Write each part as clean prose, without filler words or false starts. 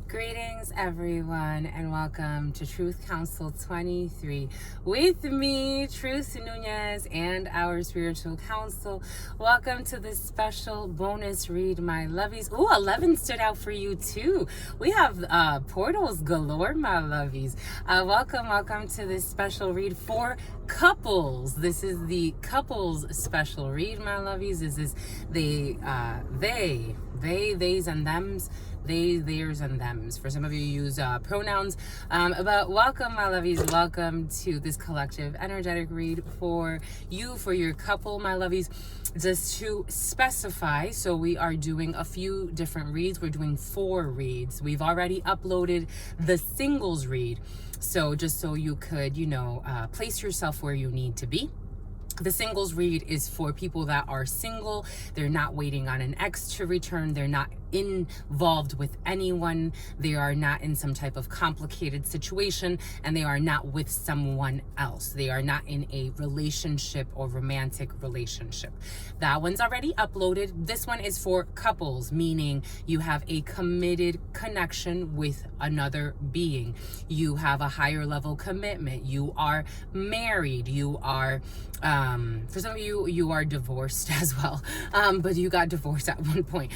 Greetings, everyone, and welcome to Truth Council 23 with me, Truth Nunez, and our spiritual council. Welcome to this special bonus read, my lovies. Ooh, 11 stood out for you, too. We have portals galore, my lovies. Welcome to this special read for couples. This is the couples special read, my lovies. This is the they, theys, and thems. They, theirs, and thems. For some of you use pronouns. But welcome, my lovies. Welcome to this collective energetic read for you, for your couple, my lovies. Just to specify, so we are doing a few different reads. We're doing 4 reads. We've already uploaded the singles read. So just so you could, place yourself where you need to be. The singles read is for people that are single. They're not waiting on an ex to return. They're not involved with anyone. They are not in some type of complicated situation, and they are not with someone else. They are not in a relationship or romantic relationship. That one's already uploaded. This one is for couples, meaning you have a committed connection with another being. You have a higher level commitment. You are married. You are for some of you, you are divorced as well, but you got divorced at one point.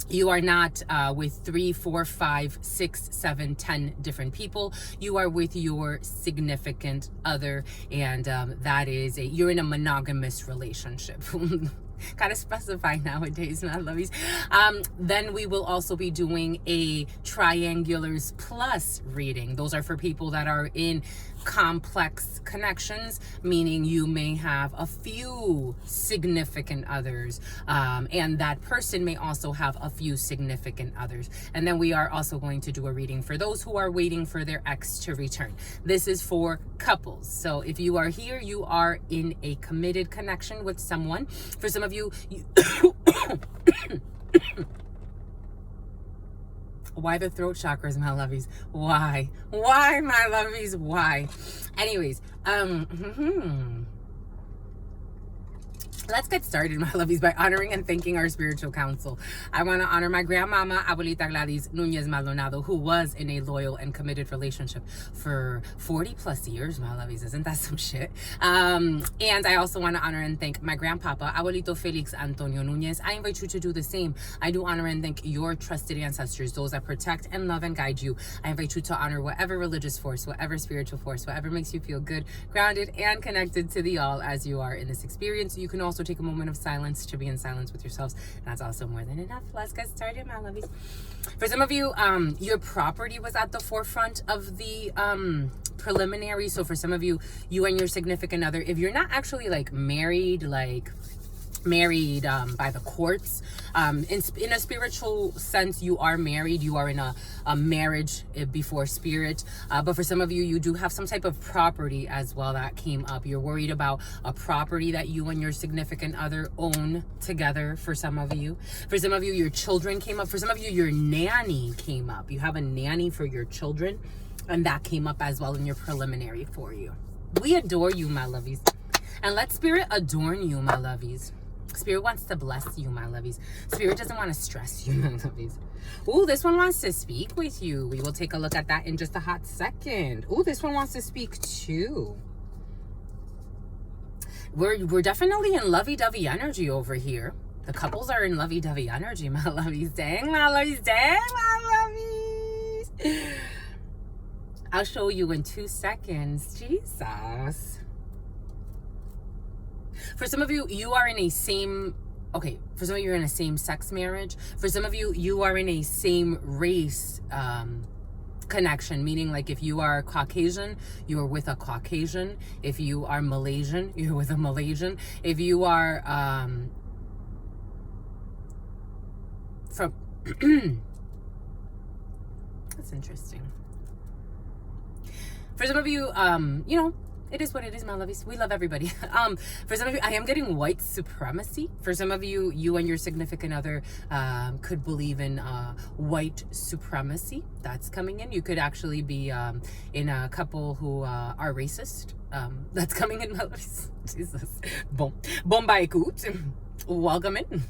You are not with 3, 4, 5, 6, 7, 10 different people. You are with your significant other, and that is you're in a monogamous relationship. Gotta specify nowadays, my lovies. Then we will also be doing a triangulars plus reading. Those are for people that are in complex connections, meaning you may have a few significant others, and that person may also have a few significant others. And then we are also going to do a reading for those who are waiting for their ex to return. This is for couples. So if you are here, you are in a committed connection with someone. For some of you why the throat chakras, my lovies? Why, my lovies? Why? Anyways, let's get started, my lovies, by honoring and thanking our spiritual council. I want to honor my grandmama, Abuelita Gladys Nunez Maldonado, who was in a loyal and committed relationship for 40 plus years, my lovies. Isn't that some shit? And I also want to honor and thank my grandpapa, Abuelito Felix Antonio Nunez. I invite you to do the same. I do honor and thank your trusted ancestors, those that protect and love and guide you. I invite you to honor whatever religious force, whatever spiritual force, whatever makes you feel good, grounded, and connected to the all as you are in this experience. You can also take a moment of silence to be in silence with yourselves. That's also more than enough. Let's get started, my lovies. For some of you, your property was at the forefront of the preliminary. So for some of you, you and your significant other, if you're not actually married by the courts, in a spiritual sense, you are married. You are in a marriage before spirit, but for some of you, you do have some type of property as well that came up. You're worried about a property that you and your significant other own together. For some of you, your children came up. For some of you, your nanny came up. You have a nanny for your children, and that came up as well in your preliminary for you. We adore you, my lovies, and let spirit adorn you, my lovies. Spirit wants to bless you, my lovies. Spirit doesn't want to stress you, my lovies. Ooh, this one wants to speak with you. We will take a look at that in just a hot second. Ooh, this one wants to speak too. We're definitely in lovey-dovey energy over here. The couples are in lovey-dovey energy, my lovies. Dang, my lovies. Dang, my lovies. I'll show you in 2 seconds. Jesus. For some of you, you are in a for some of you, you're in a same-sex marriage. For some of you, you are in a same race connection, meaning if you are Caucasian, you are with a Caucasian. If you are Malaysian, you're with a Malaysian. If you are from that's interesting. For some of you, it is what it is, my lovies. We love everybody. For some of you, I am getting white supremacy. For some of you, you and your significant other could believe in white supremacy. That's coming in. You could actually be in a couple who are racist. That's coming in, my lovies. Jesus. Bon ba écoute. Welcome in.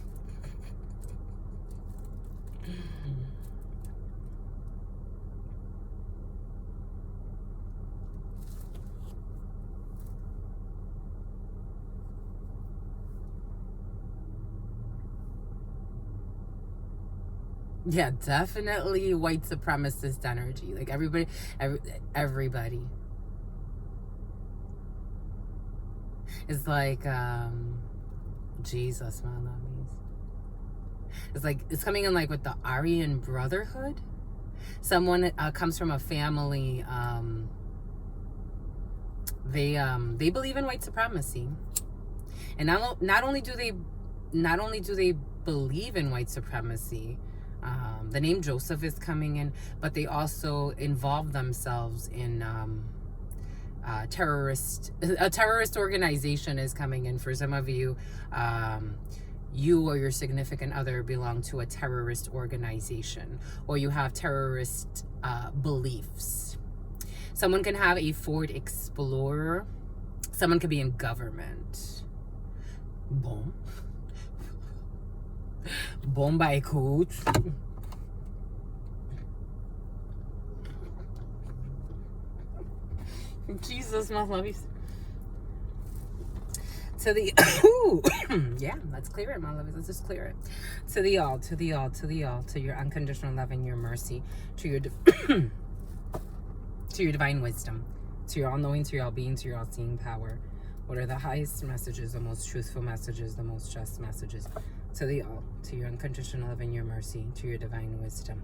Yeah, definitely white supremacist energy. Like everybody. It's like, Jesus, my lovies. It's like, it's coming in like with the Aryan Brotherhood. Someone comes from a family, they believe in white supremacy. And not only do they believe in white supremacy, the name Joseph is coming in, but they also involve themselves in a terrorist organization is coming in. For some of you, you or your significant other belong to a terrorist organization, or you have terrorist beliefs. Someone can have a Ford Explorer. Someone could be in government. Boom. Bomba coach. Jesus, my lovies. To the yeah, let's clear it, my lovies. Let's just clear it. To the all, to your unconditional love and your mercy, to your to your divine wisdom, to your all-knowing, to your all-being, to your all-seeing power. What are the highest messages, the most truthful messages, the most just messages? To the all, to your unconditional love and your mercy, to your divine wisdom,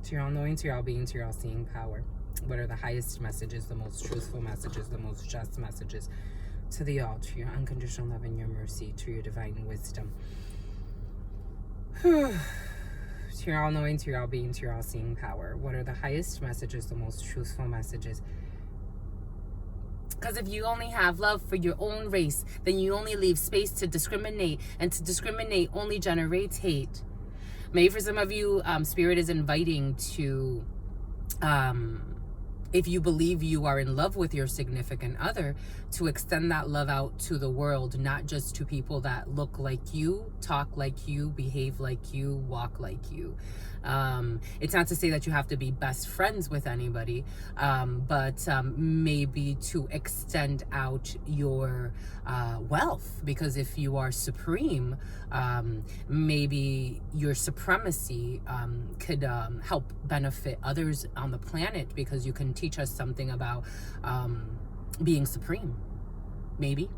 to your all-knowing, to your all-being, to your all-seeing power. What are the highest messages, the most truthful messages, the most just messages? To the all, to your unconditional love and your mercy, to your divine wisdom, to your all-knowing, to your all-being, to your all-seeing power. What are the highest messages, the most truthful messages? Because if you only have love for your own race, then you only leave space to discriminate, and to discriminate only generates hate. Maybe for some of you, Spirit is inviting to, if you believe you are in love with your significant other, to extend that love out to the world, not just to people that look like you, talk like you, behave like you, walk like you. It's not to say that you have to be best friends with anybody, but maybe to extend out your wealth, because if you are supreme, maybe your supremacy could help benefit others on the planet, because you can teach us something about being supreme. Maybe.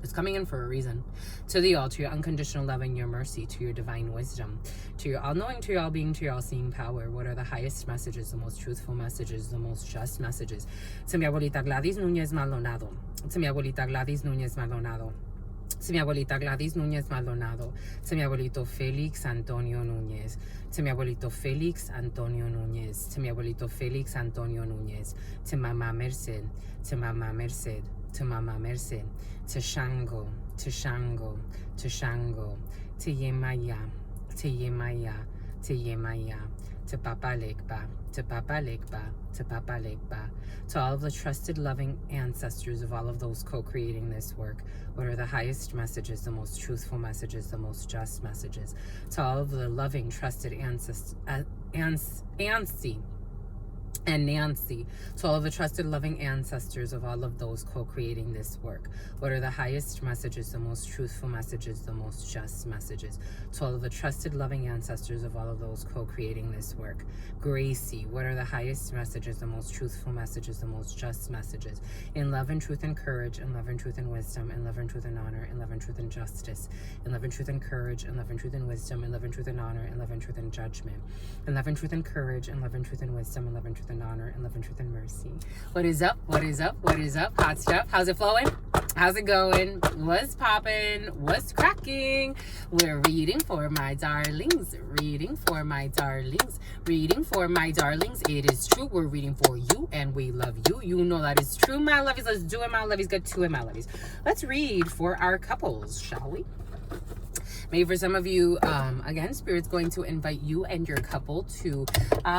It's coming in for a reason. To the all, to your unconditional love and your mercy, to your divine wisdom, to your all-knowing, to your all-being, to your all-seeing power. What are the highest messages, the most truthful messages, the most just messages? To mi abuelita Gladys Núñez Maldonado. To mi abuelita Gladys Núñez Maldonado. To mi abuelita Gladys Núñez Maldonado. To mi abuelito Félix Antonio Núñez. To mi abuelito Félix Antonio Núñez. To mi abuelito Félix Antonio Núñez. To Mama Merced. To Mama Merced. To Mama Merced. To Shango. To Shango. To Shango. To Yemaya. To Yemaya. To Yemaya. To Papa Legba. To Papa Legba. To Papa Legba. To all of the trusted, loving ancestors of all of those co-creating this work. What are the highest messages, the most truthful messages, the most just messages? To all of the loving, trusted ancestors, and Nancy, to all of the trusted, loving ancestors of all of those co-creating this work. What are the highest messages, the most truthful messages, the most just messages? To all of the trusted, loving ancestors of all of those co-creating this work. Gracie, what are the highest messages, the most truthful messages, the most just messages? In love and truth and courage, in love and truth and wisdom, in love and truth and honor, in love and truth and justice, in love and truth and courage, in love and truth and wisdom, in love and truth and honor, in love and truth and judgment, in love and truth and courage, in love and truth and wisdom, in love and truth and honor, and love and truth and mercy. What is up? What is up? What is up? Hot stuff. How's it flowing? How's it going? What's popping? What's cracking? We're reading for my darlings. Reading for my darlings. Reading for my darlings. It is true. We're reading for you, and we love you. You know that is true, my lovies. Let's do it, my lovies. Get to it, my lovies. Let's read for our couples, shall we? Maybe for some of you, again, Spirit's going to invite you and your couple to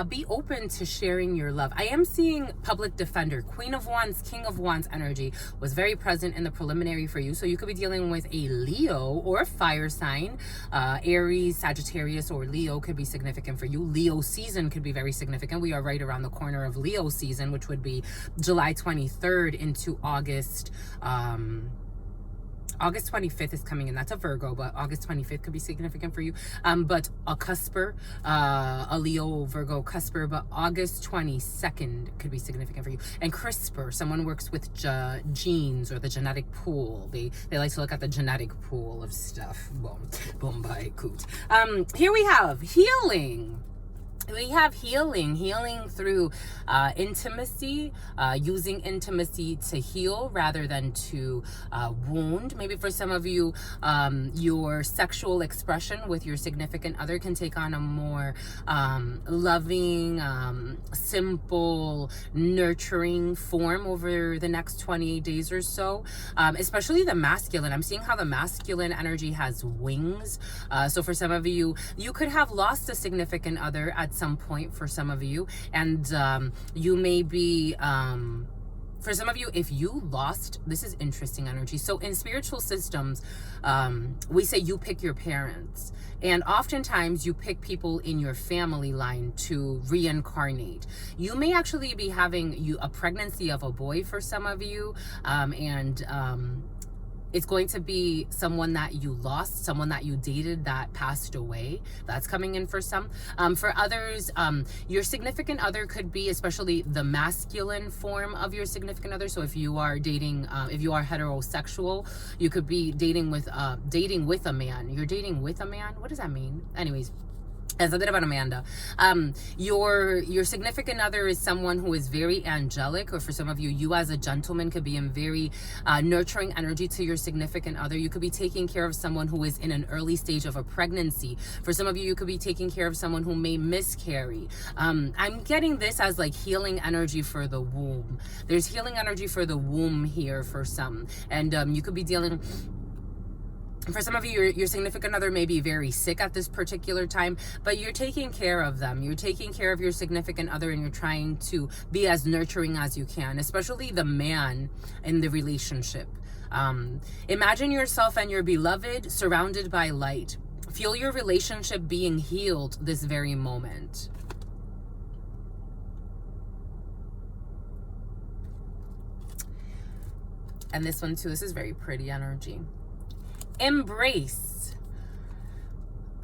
be open to sharing your love. I am seeing public defender, Queen of Wands, King of Wands energy was very present in the preliminary for you. So you could be dealing with a Leo or a fire sign. Aries, Sagittarius, or Leo could be significant for you. Leo season could be very significant. We are right around the corner of Leo season, which would be July 23rd into August August 25th is coming in. That's a Virgo, but August 25th could be significant for you. But a cusper, a Leo, Virgo cusper, but August 22nd could be significant for you. And CRISPR, someone works with genes or the genetic pool. They like to look at the genetic pool of stuff. Boom, boom, by coot. Here we have healing. We have healing through intimacy, using intimacy to heal rather than to wound. Maybe for some of you, your sexual expression with your significant other can take on a more loving, simple, nurturing form over the next 28 days or so, especially the masculine. I'm seeing how the masculine energy has wings. So for some of you, you could have lost a significant other at some point for some of you, and you may be for some of you, if you lost, this is interesting energy. So in spiritual systems, we say you pick your parents, and oftentimes you pick people in your family line to reincarnate. You may actually be having a pregnancy of a boy for some of you, and it's going to be someone that you lost, someone that you dated that passed away. That's coming in for some. For others, your significant other could be, especially the masculine form of your significant other. So if you are dating, if you are heterosexual, you could be dating with a man. You're dating with a man? What does that mean? Anyways, as a bit about Amanda, your significant other is someone who is very angelic, or for some of you, you as a gentleman could be in very nurturing energy to your significant other. You could be taking care of someone who is in an early stage of a pregnancy. For some of you, you could be taking care of someone who may miscarry. I'm getting this as like healing energy for the womb. There's healing energy for the womb here for some, and you could be dealing. For some of you, your significant other may be very sick at this particular time, but you're taking care of them. You're taking care of your significant other, and you're trying to be as nurturing as you can, especially the man in the relationship. Imagine yourself and your beloved surrounded by light. Feel your relationship being healed this very moment. And this one too, this is very pretty energy. Embrace.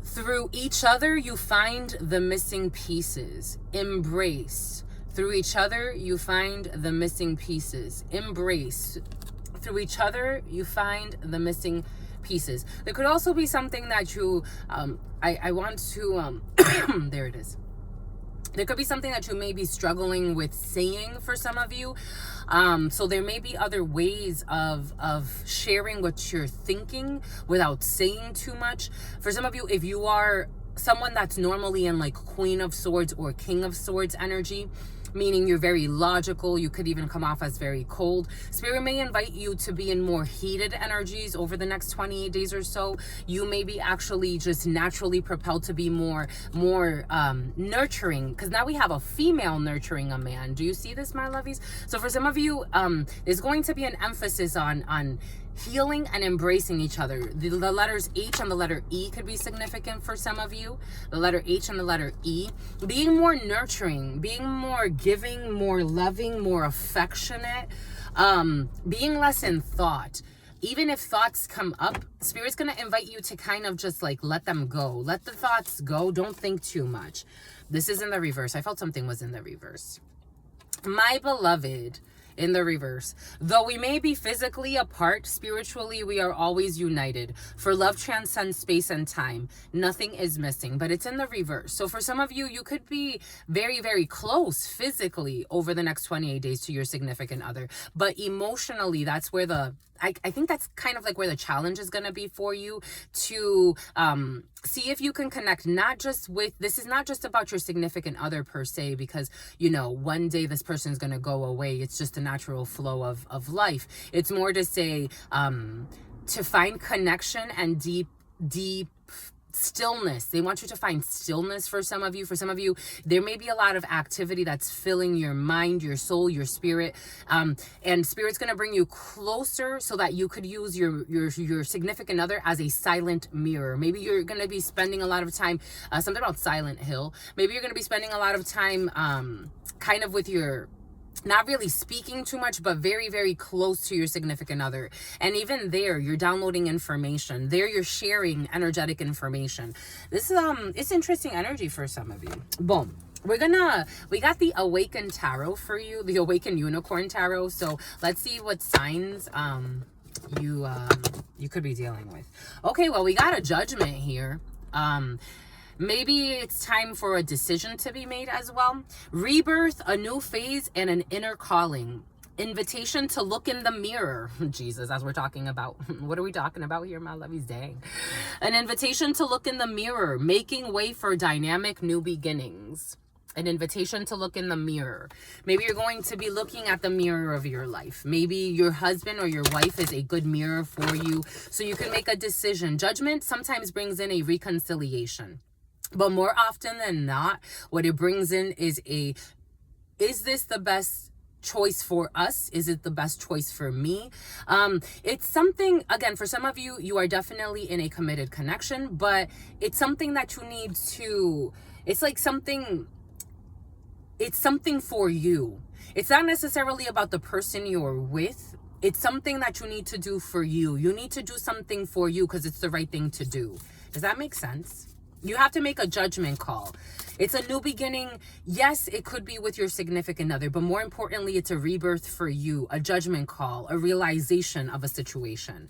Through each other, you find the missing pieces. Embrace. Through each other, you find the missing pieces. Embrace. Through each other, you find the missing pieces. There could also be something that you, I want to, there it is. There could be something that you may be struggling with saying for some of you. So there may be other ways of sharing what you're thinking without saying too much. For some of you, if you are someone that's normally in like Queen of Swords or King of Swords energy, meaning you're very logical, you could even come off as very cold. Spirit may invite you to be in more heated energies over the next 28 days or so. You may be actually just naturally propelled to be more nurturing, because now we have a female nurturing a man. Do you see this, my lovies? So for some of you, there's going to be an emphasis on healing and embracing each other. The letters H and the letter E could be significant for some of you. The letter H and the letter E. Being more nurturing, being more giving, more loving, more affectionate, being less in thought. Even if thoughts come up, Spirit's going to invite you to kind of just like let them go. Let the thoughts go. Don't think too much. This is in the reverse. I felt something was in the reverse. My beloved, in the reverse. Though we may be physically apart, spiritually we are always united. For love transcends space and time. Nothing is missing, but it's in the reverse. So for some of you, you could be very, very close physically over the next 28 days to your significant other. But emotionally, that's where I think that's kind of like where the challenge is going to be for you to see if you can connect, not just with, this is not just about your significant other per se, because, you know, one day this person's going to go away. It's just a natural flow of life. It's more to say, to find connection and deep stillness. They want you to find stillness for some of you. For some of you, there may be a lot of activity that's filling your mind, your soul, your spirit. And Spirit's going to bring you closer so that you could use your significant other as a silent mirror. Maybe you're going to be spending a lot of time, something about Silent Hill. Maybe you're going to be spending a lot of time kind of with your not really speaking too much, but very, very close to your significant other. And even there, you're downloading information. There, you're sharing energetic information. This it's interesting energy for some of you. Boom. We got the Awakened Tarot for you, the Awakened Unicorn Tarot. So let's see what signs you could be dealing with. Okay, well, we got a Judgment here. Maybe it's time for a decision to be made as well. Rebirth, a new phase, and an inner calling. Invitation to look in the mirror. Jesus, as we're talking about. What are we talking about here, my lovies? Dang. An invitation to look in the mirror, making way for dynamic new beginnings. An invitation to look in the mirror. Maybe you're going to be looking at the mirror of your life. Maybe your husband or your wife is a good mirror for you, so you can make a decision. Judgment sometimes brings in a reconciliation. But more often than not, what it brings in is is this the best choice for us? Is it the best choice for me? It's something, again, for some of you, you are definitely in a committed connection, but it's something that you need to, it's like something, it's something for you. It's not necessarily about the person you're with. It's something that you need to do for you. You need to do something for you because it's the right thing to do. Does that make sense? You have to make a judgment call. It's a new beginning. Yes, it could be with your significant other, but more importantly, it's a rebirth for you, a judgment call, a realization of a situation.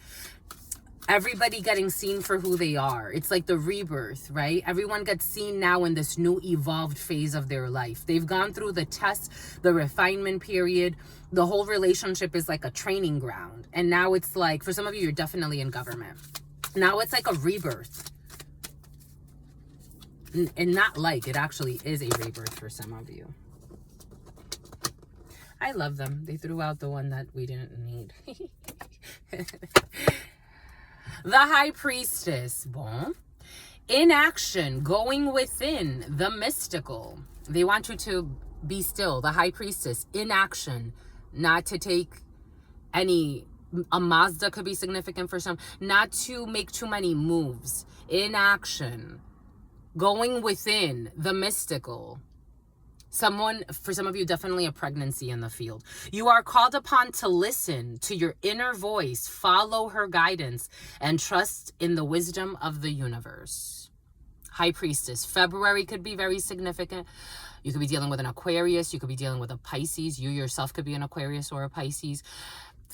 Everybody getting seen for who they are. It's like the rebirth, right? Everyone gets seen now in this new evolved phase of their life. They've gone through the test, the refinement period. The whole relationship is like a training ground. And now it's like, for some of you, you're definitely in government. Now it's like a rebirth. And not like, it actually is a rebirth for some of you. I love them. They threw out the one that we didn't need. The High Priestess. Bon. In action, going within, the mystical. They want you to be still. The High Priestess, in action, not to take any, a Mazda could be significant for some, not to make too many moves. In action. Going within, the mystical. For some of you, definitely a pregnancy in the field. You are called upon to listen to your inner voice, follow her guidance, and trust in the wisdom of the universe. High Priestess. February could be very significant. You could be dealing with an Aquarius. You could be dealing with a Pisces. You yourself could be an Aquarius or a Pisces.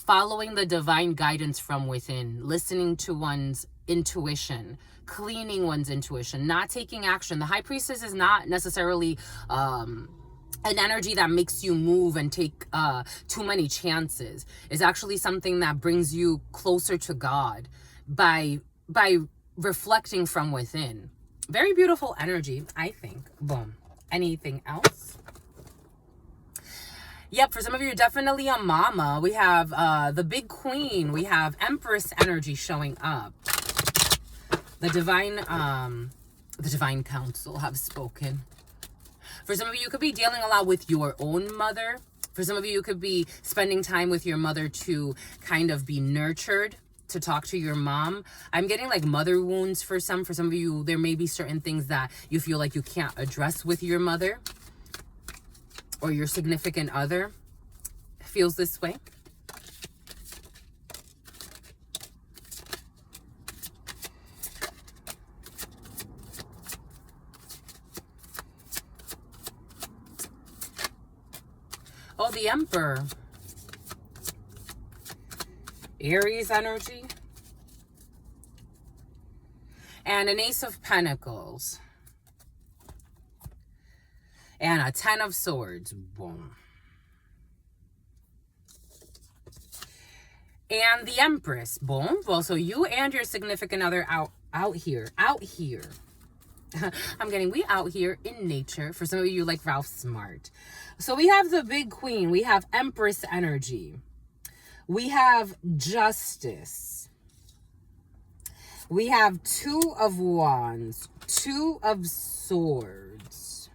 Following the divine guidance from within, listening to one's intuition, cleaning one's intuition, not taking action. The High Priestess is not necessarily an energy that makes you move and take too many chances. It's actually something that brings you closer to God by reflecting from within. Very beautiful energy, I think. Boom. Anything else? Yep, for some of you, you're definitely a mama. We have the Big Queen. We have Empress energy showing up. The divine council have spoken. For some of you, you could be dealing a lot with your own mother. For some of you, you could be spending time with your mother to kind of be nurtured, to talk to your mom. I'm getting like mother wounds for some. For some of you, there may be certain things that you feel like you can't address with your mother or your significant other feels this way. Oh, the Emperor. Aries energy. And an Ace of Pentacles. And a Ten of Swords. Boom. And the Empress. Boom. Well, so you and your significant other out here. I'm getting we out here in nature. For some of you, like Ralph Smart. So we have the Big Queen. We have Empress energy. We have Justice. We have Two of Wands. Two of Swords.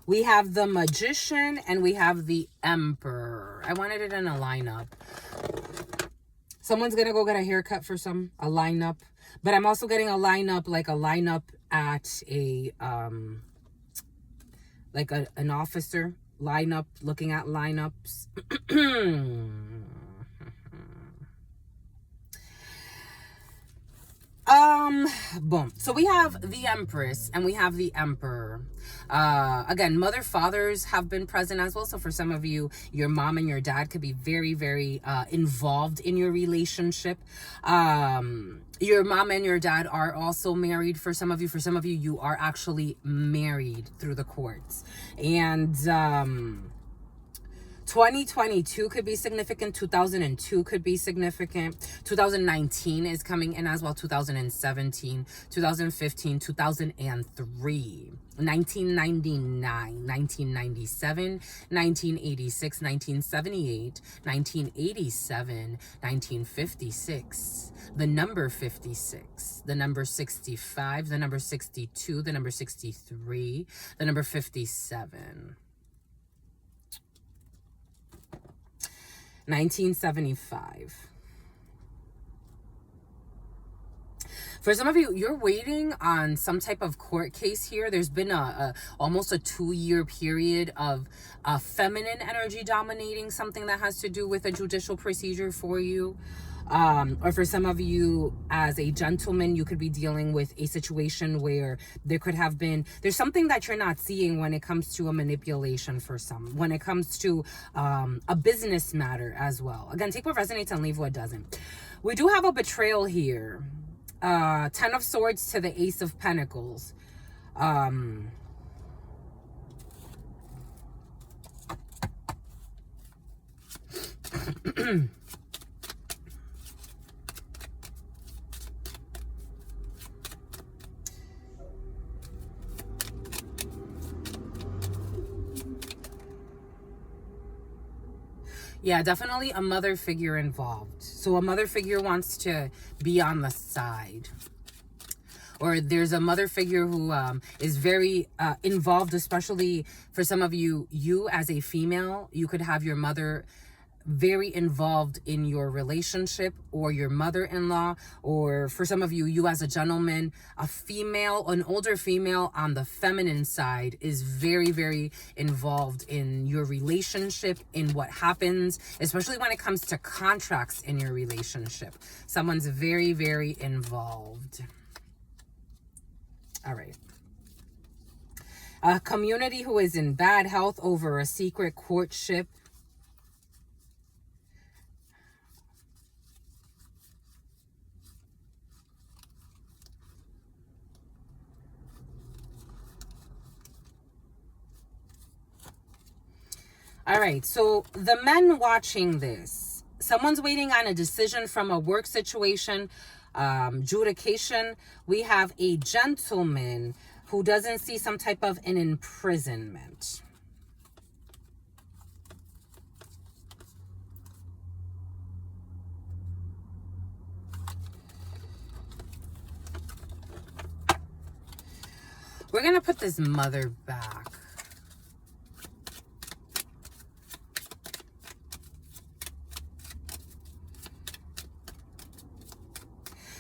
We have the Magician and we have the Emperor. I wanted it in a lineup. Someone's going to go get a haircut for a lineup. But I'm also getting a lineup, like a lineup at a, like an officer. looking at lineups. Boom. So we have the Empress and we have the Emperor. Again, mother, fathers have been present as well. So for some of you, your mom and your dad could be very, very involved in your relationship. Your mom and your dad are also married for some of you. For some of you, you are actually married through the courts. And 2022 could be significant. 2002 could be significant. 2019 is coming in as well. 2017, 2015, 2003, 1999, 1997, 1986, 1978, 1987, 1956, the number 56, the number 65, the number 62, the number 63, the number 57. 1975. For some of you, you're waiting on some type of court case here. There's been almost a 2-year period of feminine energy dominating something that has to do with a judicial procedure for you. Or for some of you, as a gentleman, you could be dealing with a situation where there could have been, there's something that you're not seeing when it comes to a manipulation for some, when it comes to a business matter as well. Again, take what resonates and leave what doesn't. We do have a betrayal here. 10 of Swords to the Ace of Pentacles. Yeah, definitely a mother figure involved. So a mother figure wants to be on the side. Or there's a mother figure who is very involved, especially for some of you, you as a female, you could have your mother very involved in your relationship, or your mother-in-law, or for some of you, you as a gentleman, a female, an older female on the feminine side is very, very involved in your relationship, in what happens, especially when it comes to contracts in your relationship. Someone's very, very involved. All right. A community who is in bad health over a secret courtship. All right, so the men watching this, someone's waiting on a decision from a work situation, adjudication. We have a gentleman who doesn't see some type of an imprisonment. We're going to put this mother back.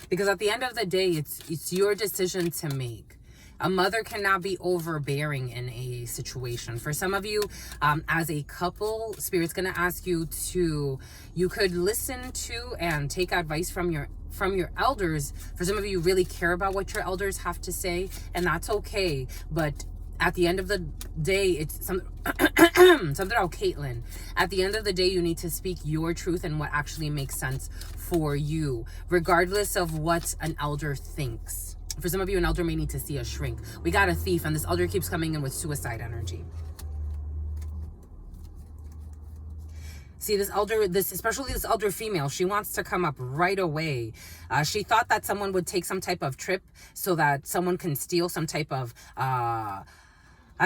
Because at the end of the day, it's your decision to make. A mother cannot be overbearing in a situation. For some of you, as a couple, Spirit's going to ask you to, you could listen to and take advice from your elders. For some of you, really care about what your elders have to say, and that's okay. But at the end of the day, it's something about Caitlin. At the end of the day, you need to speak your truth and what actually makes sense for you, regardless of what an elder thinks. For some of you, an elder may need to see a shrink. We got a thief, and this elder keeps coming in with suicide energy. See, this elder, especially this elder female, she wants to come up right away. She thought that someone would take some type of trip so that someone can steal some type of, I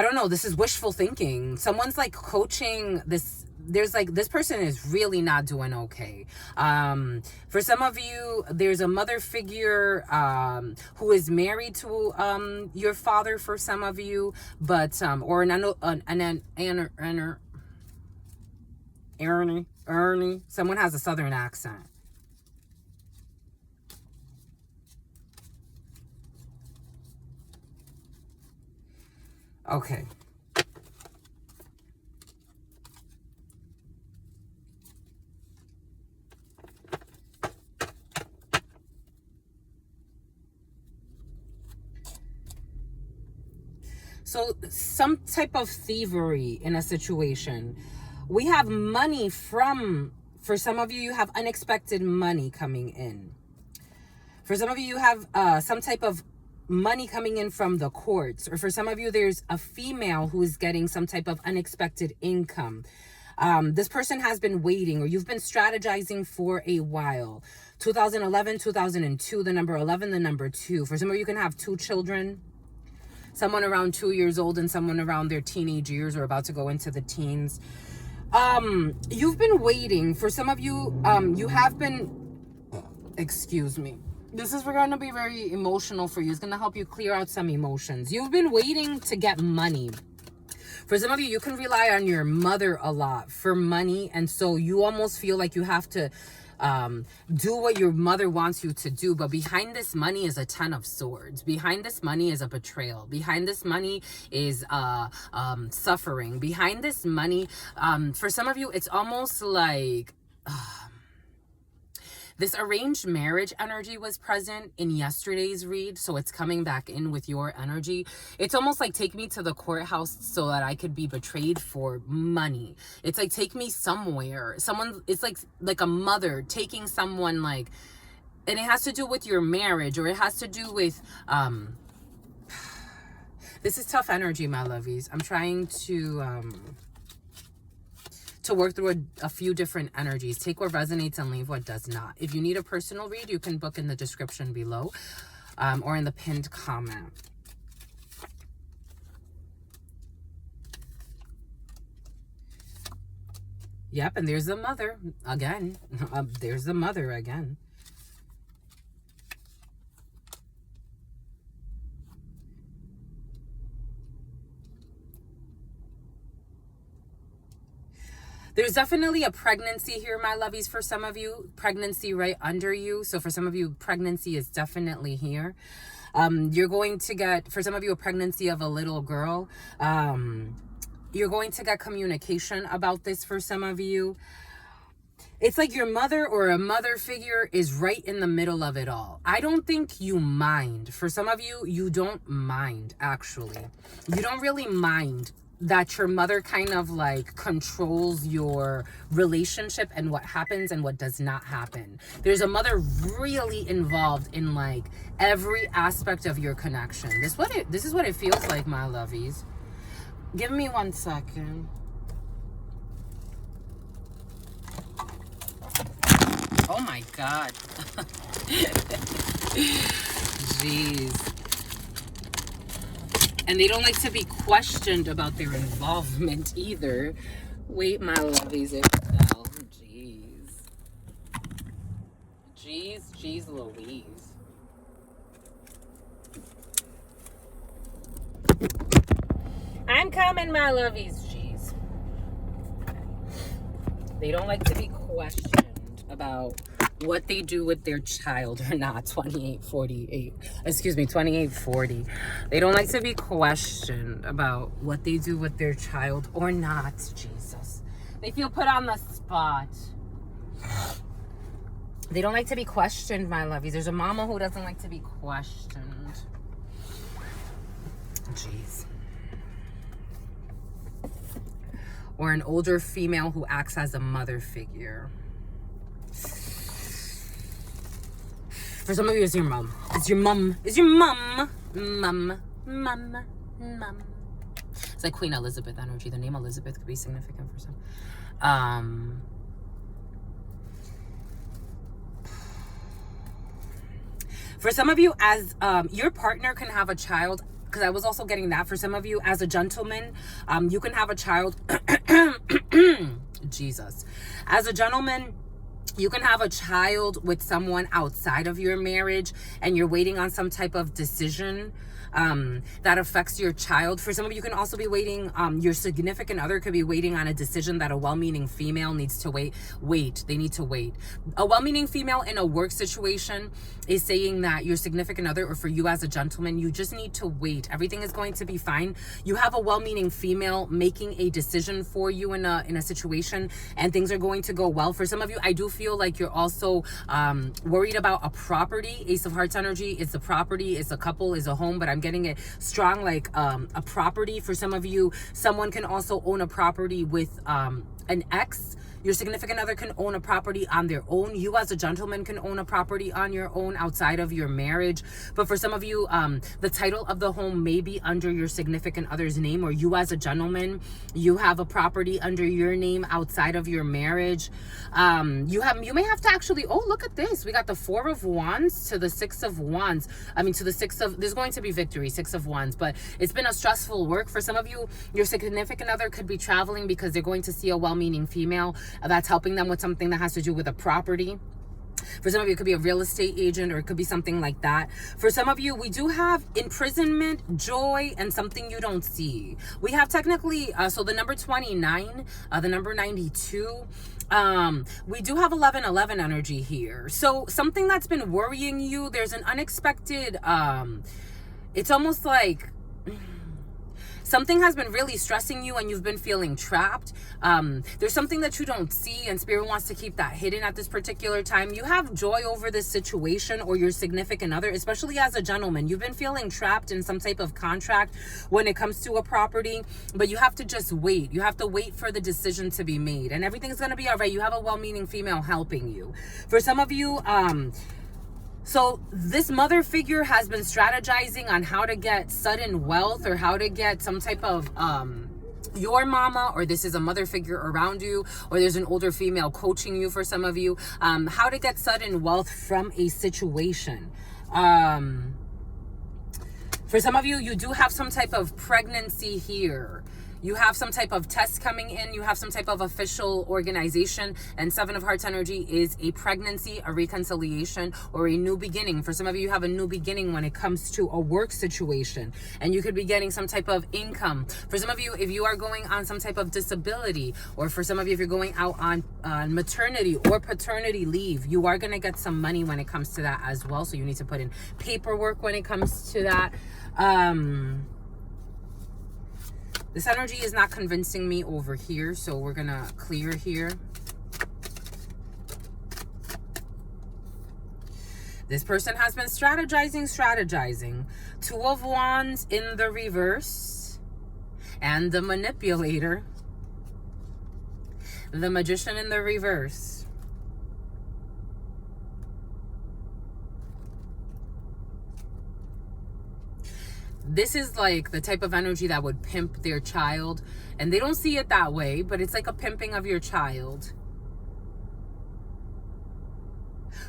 don't know, this is wishful thinking. Someone's like coaching this. There's like, this person is really not doing okay. For some of you, there's a mother figure who is married to your father for some of you, but, or Ernie. Someone has a southern accent. Okay. So some type of thievery in a situation. We have money for some of you, you have unexpected money coming in. For some of you, you have some type of money coming in from the courts. Or for some of you, there's a female who is getting some type of unexpected income. This person has been waiting, or you've been strategizing for a while. 2011, 2002, the number 11, the number 2. For some of you, you can have 2 children. Someone around 2 years old and someone around their teenage years or about to go into the teens. You've been waiting. For some of you, you have been, excuse me. This is going to be very emotional for you. It's going to help you clear out some emotions. You've been waiting to get money. For some of you, you can rely on your mother a lot for money. And so you almost feel like you have to do what your mother wants you to do. But behind this money is a 10 of swords. Behind this money is a betrayal. Behind this money is suffering. Behind this money, for some of you, it's almost like this arranged marriage energy was present in yesterday's read, so it's coming back in with your energy. It's almost like take me to the courthouse so that I could be betrayed for money. It's like take me somewhere. It's like a mother taking someone, like, and it has to do with your marriage, or it has to do with this is tough energy, my lovies. I'm trying to work through a few different energies. Take what resonates and leave what does not. If you need a personal read, you can book in the description below or in the pinned comment. Yep, and there's the mother again. There's the mother again. There's definitely a pregnancy here, my lovies, for some of you. Pregnancy right under you. So for some of you, pregnancy is definitely here. You're going to get, for some of you, a pregnancy of a little girl. You're going to get communication about this for some of you. It's like your mother or a mother figure is right in the middle of it all. I don't think you mind. For some of you, you don't mind, actually. You don't really mind that your mother kind of like controls your relationship and what happens and what does not happen. There's a mother really involved in like every aspect of your connection. This is what it feels like, my lovies. Give me 1 second. Oh my God. Jeez. And they don't like to be questioned about their involvement either. Wait, my lovies, it fell. Jeez. Jeez Louise. I'm coming, my lovies. Jeez. They don't like to be questioned about what they do with their child or not. 2840. They don't like to be questioned about what they do with their child or not. Jesus. They feel put on the spot. They don't like to be questioned, my lovies. There's a mama who doesn't like to be questioned. Jeez. Or an older female who acts as a mother figure. For some of you, it's your mom. It's your mom. It's your mom. Mom. It's like Queen Elizabeth energy. The name Elizabeth could be significant for some. For some of you, as your partner can have a child, because I was also getting that. For some of you, as a gentleman, you can have a child. Jesus. As a gentleman, you can have a child with someone outside of your marriage and you're waiting on some type of decision that affects your child. For some of you, can also be waiting, your significant other could be waiting on a decision that a well-meaning female needs to wait. They need to wait. A well-meaning female in a work situation is saying that your significant other, or for you as a gentleman, you just need to wait. Everything is going to be fine. You have a well-meaning female making a decision for you in a situation, and things are going to go well. For some of you, I do feel feel like you're also worried about a property. Ace of Hearts energy is a property, it's a couple, is a home, but I'm getting it strong like a property. For some of you, someone can also own a property with an ex. Your significant other can own a property on their own. You as a gentleman can own a property on your own outside of your marriage. But for some of you, the title of the home may be under your significant other's name, or you as a gentleman, you have a property under your name outside of your marriage. You may have to actually, oh, look at this. We got the 4 of Wands to the 6 of Wands. I mean, to the 6 of, there's going to be victory, 6 of Wands, but it's been a stressful work. For some of you, your significant other could be traveling because they're going to see a well-meaning female that's helping them with something that has to do with a property. For some of you, it could be a real estate agent, or it could be something like that. For some of you, we do have imprisonment, joy, and something you don't see. We have technically, so the number 29, the number 92, we do have 1111 energy here. So something that's been worrying you, there's an unexpected, it's almost like something has been really stressing you and you've been feeling trapped. There's something that you don't see, and Spirit wants to keep that hidden at this particular time. You have joy over this situation or your significant other, especially as a gentleman. You've been feeling trapped in some type of contract when it comes to a property, but you have to just wait. You have to wait for the decision to be made, and everything's going to be all right. You have a well-meaning female helping you. For some of you, so this mother figure has been strategizing on how to get sudden wealth, or how to get some type of your mama, or this is a mother figure around you, or there's an older female coaching you for some of you, how to get sudden wealth from a situation. For some of you, you do have some type of pregnancy here. You have some type of test coming in. You have some type of official organization. And 7 of Hearts energy is a pregnancy, a reconciliation, or a new beginning. For some of you, you have a new beginning when it comes to a work situation. And you could be getting some type of income. For some of you, if you are going on some type of disability, or for some of you, if you're going out on maternity or paternity leave, you are going to get some money when it comes to that as well. So you need to put in paperwork when it comes to that. This energy is not convincing me over here, so we're going to clear here. This person has been strategizing. 2 of Wands in the reverse. And the manipulator. The Magician in the reverse. This is like the type of energy that would pimp their child. And they don't see it that way, but it's like a pimping of your child.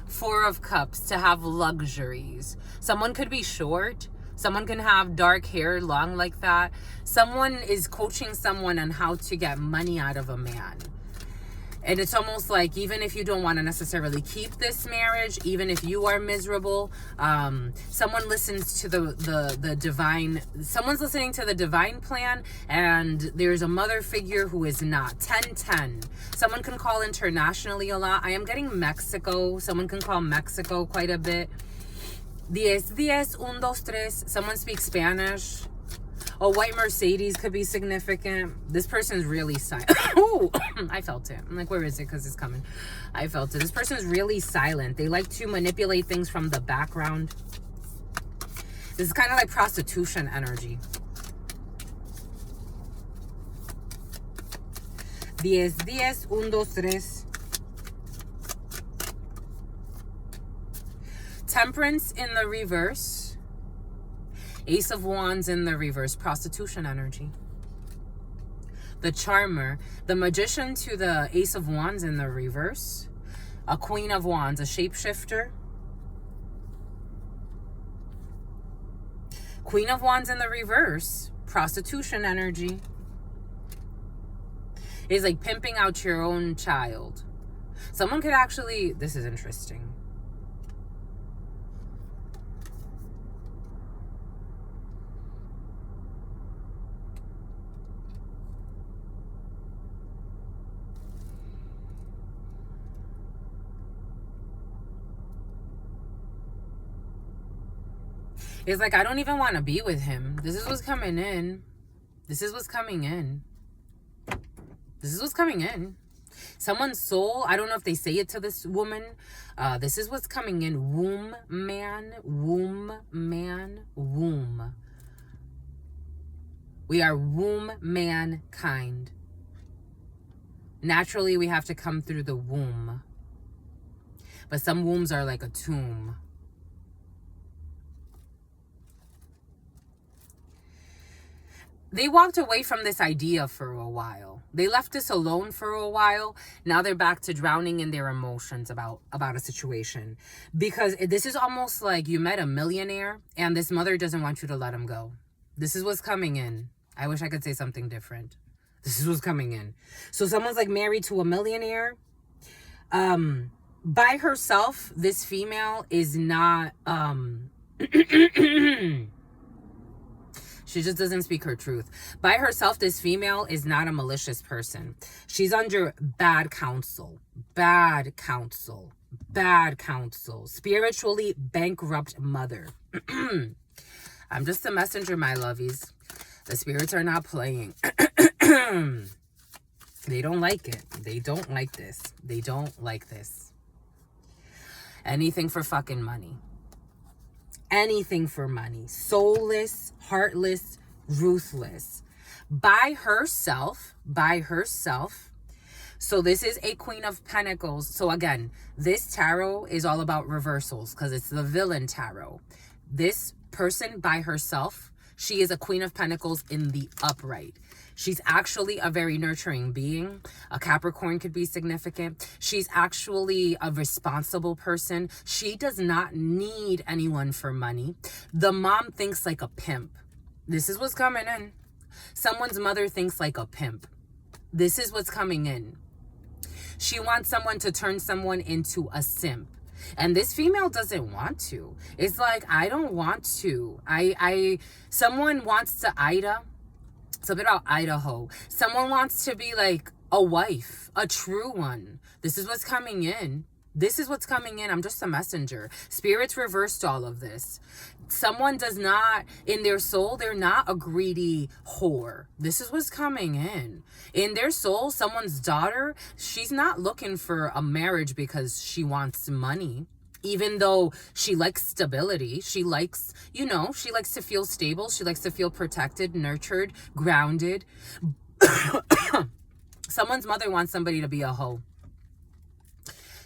4 of Cups, to have luxuries. Someone could be short. Someone can have dark hair, long like that. Someone is coaching someone on how to get money out of a man. And it's almost like, even if you don't want to necessarily keep this marriage, even if you are miserable, someone listens to the divine, someone's listening to the divine plan, and there's a mother figure who is not. 10-10. Someone can call internationally a lot. I am getting Mexico. Someone can call Mexico quite a bit. 10-10, 1-2-3. Someone speaks Spanish. A white Mercedes could be significant. This person's really silent. Oh, I felt it. I'm like, where is it? Because it's coming. I felt it. This person's really silent. They like to manipulate things from the background. This is kind of like prostitution energy. 10-10, 1-2-3. Temperance in the reverse. Ace of Wands in the reverse, prostitution energy. The Charmer, the Magician to the Ace of Wands in the reverse. A Queen of Wands, a shapeshifter. Queen of Wands in the reverse, prostitution energy. It's like pimping out your own child. Someone could actually, this is interesting. It's like, I don't even want to be with him. This is what's coming in. This is what's coming in. This is what's coming in. Someone's soul, I don't know if they say it to this woman. This is what's coming in. Womb man, womb man, womb. We are womb mankind. Naturally, we have to come through the womb. But some wombs are like a tomb. They walked away from this idea for a while. They left us alone for a while. Now they're back to drowning in their emotions about a situation. Because this is almost like you met a millionaire and this mother doesn't want you to let him go. This is what's coming in. I wish I could say something different. This is what's coming in. So someone's like married to a millionaire. By herself, this female is not... She just doesn't speak her truth. By herself, this female is not a malicious person. She's under bad counsel. Bad counsel. Bad counsel. Spiritually bankrupt mother. I'm just a messenger, my lovies. The spirits are not playing. They don't like it. They don't like this. They don't like this. Anything for fucking money. Anything for money. Soulless, heartless, ruthless. By herself. So this is a Queen of Pentacles. So again, this tarot is all about reversals because it's the villain tarot. This person by herself, she is a Queen of Pentacles in the upright. She's actually a very nurturing being. A Capricorn could be significant. She's actually a responsible person. She does not need anyone for money. The mom thinks like a pimp. This is what's coming in. Someone's mother thinks like a pimp. This is what's coming in. She wants someone to turn someone into a simp. And this female doesn't want to. It's like, I don't want to. Someone wants to something about Idaho. Someone wants to be like a wife, a true one. This is what's coming in. This is what's coming in. I'm just a messenger. Spirits reversed all of this. Someone does not, in their soul, they're not a greedy whore. This is what's coming in. In their soul, someone's daughter, she's not looking for a marriage because she wants money. Even though she likes stability, she likes to feel stable. She likes to feel protected, nurtured, grounded. Someone's mother wants somebody to be a hoe.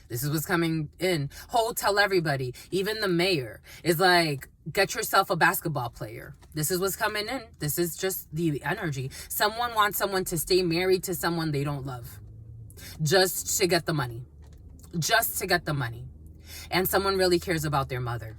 This is what's coming in. Ho, tell everybody. Even the mayor is like, get yourself a basketball player. This is what's coming in. This is just the energy. Someone wants someone to stay married to someone they don't love. Just to get the money. Just to get the money. And someone really cares about their mother.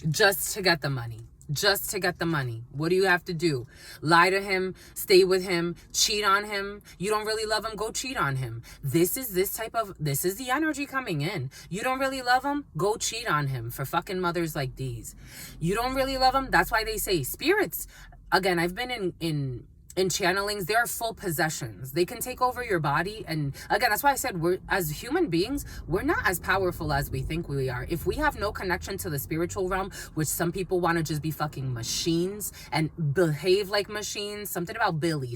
Just to get the money. Just to get the money. What do you have to do? Lie to him, stay with him, cheat on him. You don't really love him, go cheat on him. This is the energy coming in. You don't really love him, go cheat on him for fucking mothers like these. You don't really love him, that's why they say spirits. Again, I've been in channelings, they are full possessions. They can take over your body. And again, that's why I said as human beings, we're not as powerful as we think we are. If we have no connection to the spiritual realm, which some people want to just be fucking machines and behave like machines, something about Billie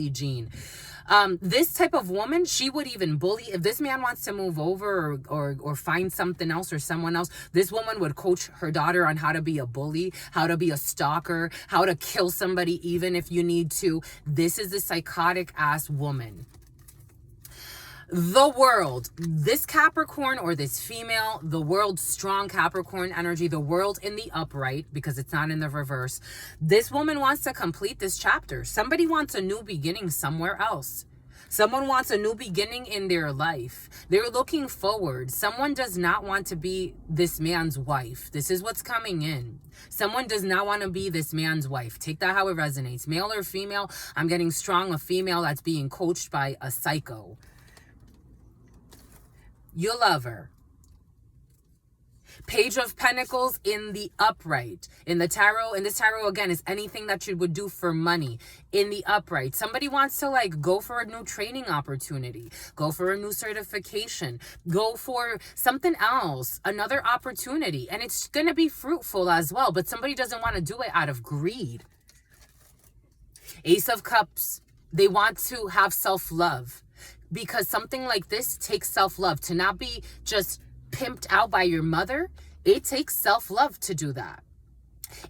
Jean. This type of woman, she would even bully. If this man wants to move over or find something else or someone else, this woman would coach her daughter on how to be a bully, how to be a stalker, how to kill somebody even if you need to. This is the psychotic ass woman. The world, this Capricorn or this female, the world, strong Capricorn energy, the world in the upright because it's not in the reverse. This woman wants to complete this chapter. Somebody wants a new beginning somewhere else. Someone wants a new beginning in their life. They're looking forward. Someone does not want to be this man's wife. This is what's coming in. Someone does not want to be this man's wife. Take that how it resonates. Male or female, I'm getting strong, a female that's being coached by a psycho. You'll love her. Page of Pentacles in the upright. In this tarot again, is anything that you would do for money. In the upright. Somebody wants to like go for a new training opportunity. Go for a new certification. Go for something else. Another opportunity. And it's going to be fruitful as well. But somebody doesn't want to do it out of greed. Ace of Cups. They want to have self-love. Because something like this takes self-love. To not be just pimped out by your mother, it takes self-love to do that.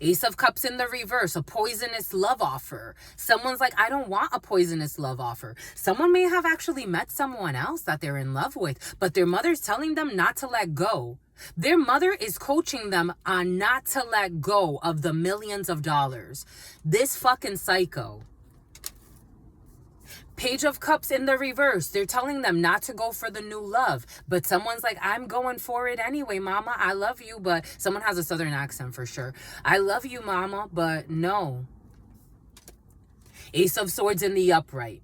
Ace of Cups in the reverse, a poisonous love offer. Someone's like, I don't want a poisonous love offer. Someone may have actually met someone else that they're in love with, but their mother's telling them not to let go. Their mother is coaching them on not to let go of the millions of dollars. This fucking psycho. Page of Cups in the reverse. They're telling them not to go for the new love. But someone's like, I'm going for it anyway, mama. I love you. But someone has a southern accent for sure. I love you, mama, but no. Ace of Swords in the upright.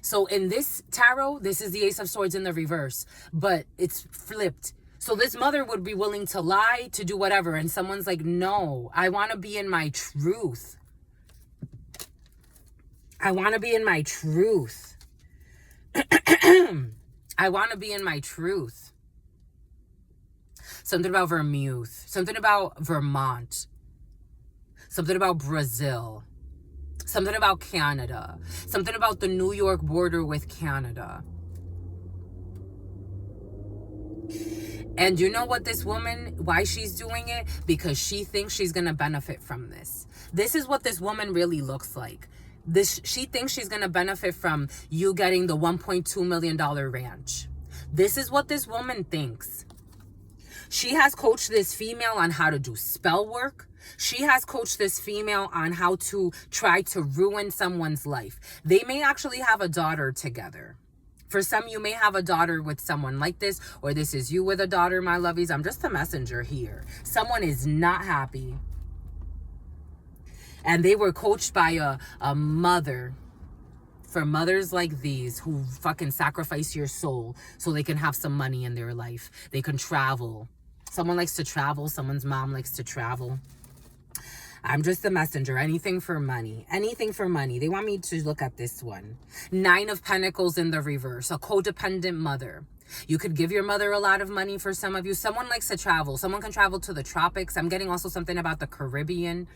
So in this tarot, this is the Ace of Swords in the reverse. But it's flipped. So this mother would be willing to lie, to do whatever. And someone's like, no, I want to be in my truth. I want to be in my truth. I want to be in my truth. Something about Vermouth. Something about Vermont. Something about Brazil. Something about Canada. Something about the New York border with Canada. And you know what this woman, why she's doing it? Because she thinks she's going to benefit from this. This is what this woman really looks like. She thinks she's going to benefit from you getting the $1.2 million ranch. This is what this woman thinks. She has coached this female on how to do spell work. She has coached this female on how to try to ruin someone's life. They may actually have a daughter together. For some, you may have a daughter with someone like this, or this is you with a daughter, my lovies. I'm just a messenger here. Someone is not happy. And they were coached by a mother. For mothers like these who fucking sacrifice your soul so they can have some money in their life. They can travel. Someone likes to travel. Someone's mom likes to travel. I'm just a messenger. Anything for money. Anything for money. They want me to look at this one. 9 of Pentacles in the reverse. A codependent mother. You could give your mother a lot of money for some of you. Someone likes to travel. Someone can travel to the tropics. I'm getting also something about the Caribbean.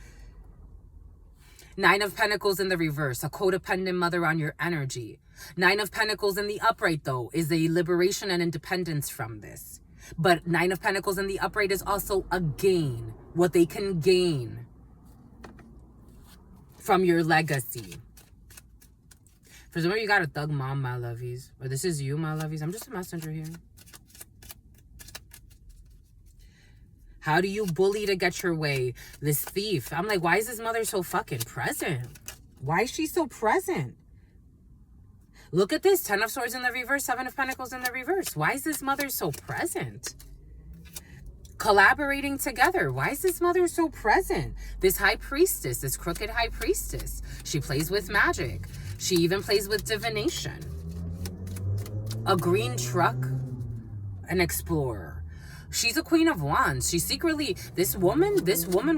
9 of Pentacles in the reverse, a codependent mother on your energy. 9 of Pentacles in the upright, though, is a liberation and independence from this. But 9 of Pentacles in the upright is also a gain, what they can gain from your legacy. For some of you got a thug mom, my lovies. Or this is you, my lovies. I'm just a messenger here. How do you bully to get your way? This thief. I'm like, why is this mother so fucking present? Why is she so present? Look at this. 10 of Swords in the reverse. 7 of Pentacles in the reverse. Why is this mother so present? Collaborating together. Why is this mother so present? This high priestess, this crooked high priestess. She plays with magic. She even plays with divination. A green truck. An explorer. She's a Queen of Wands. She secretly, this woman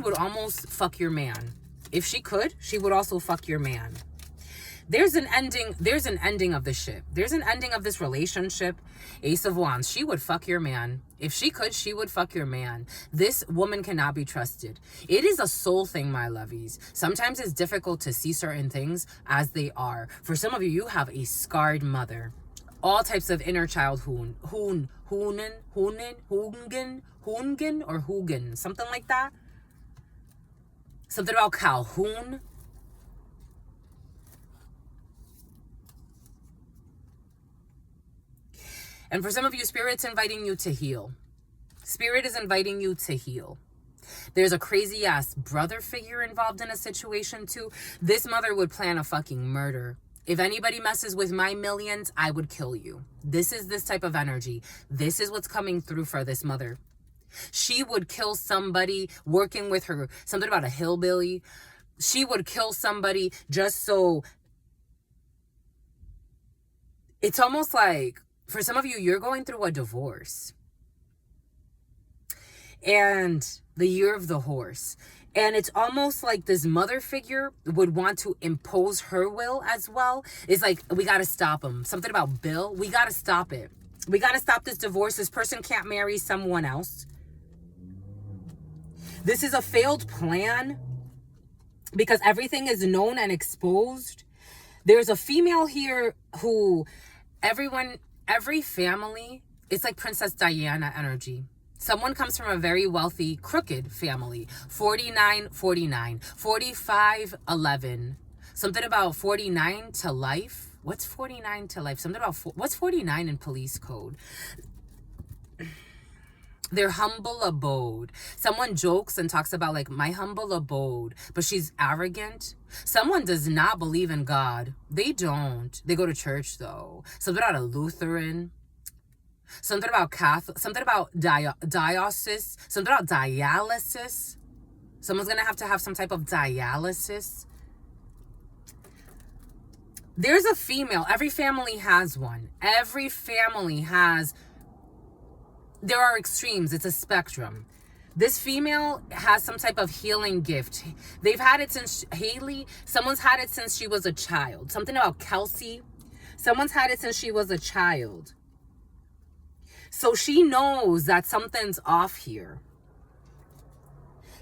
would almost fuck your man. If she could, she would also fuck your man. There's an ending of the ship. There's an ending of this relationship. Ace of Wands. She would fuck your man. If she could, she would fuck your man. This woman cannot be trusted. It is a soul thing, my lovies. Sometimes it's difficult to see certain things as they are. For some of you, you have a scarred mother. All types of inner child hoogen, or hoogen, something like that. Something about Calhoun. And for some of you, Spirit's inviting you to heal. Spirit is inviting you to heal. There's a crazy ass brother figure involved in a situation too. This mother would plan a fucking murder. If anybody messes with my millions, I would kill you. This is this type of energy. This is what's coming through for this mother. She would kill somebody working with her. Something about a hillbilly. She would kill somebody just so. It's almost like, for some of you, you're going through a divorce. And the year of the horse. And it's almost like this mother figure would want to impose her will as well. It's like, we got to stop him. Something about Bill. We got to stop it. We got to stop this divorce. This person can't marry someone else. This is a failed plan because everything is known and exposed. There's a female here who, Every family, it's like Princess Diana energy. Someone comes from a very wealthy, crooked family. 49, 49, 45, 11. Something about 49 to life. What's 49 to life? Something about, what's 49 in police code? Their humble abode. Someone jokes and talks about like my humble abode, but she's arrogant. Someone does not believe in God. They don't. They go to church though. Something about a Lutheran. Something about Catholic. Something about diocese. Something about dialysis. Someone's gonna have to have some type of dialysis. There's a female. Every family has one. Every family has. There are extremes. It's a spectrum. This female has some type of healing gift. They've had it since Haley. Someone's had it since she was a child. Something about Kelsey. Someone's had it since she was a child. So she knows that something's off here.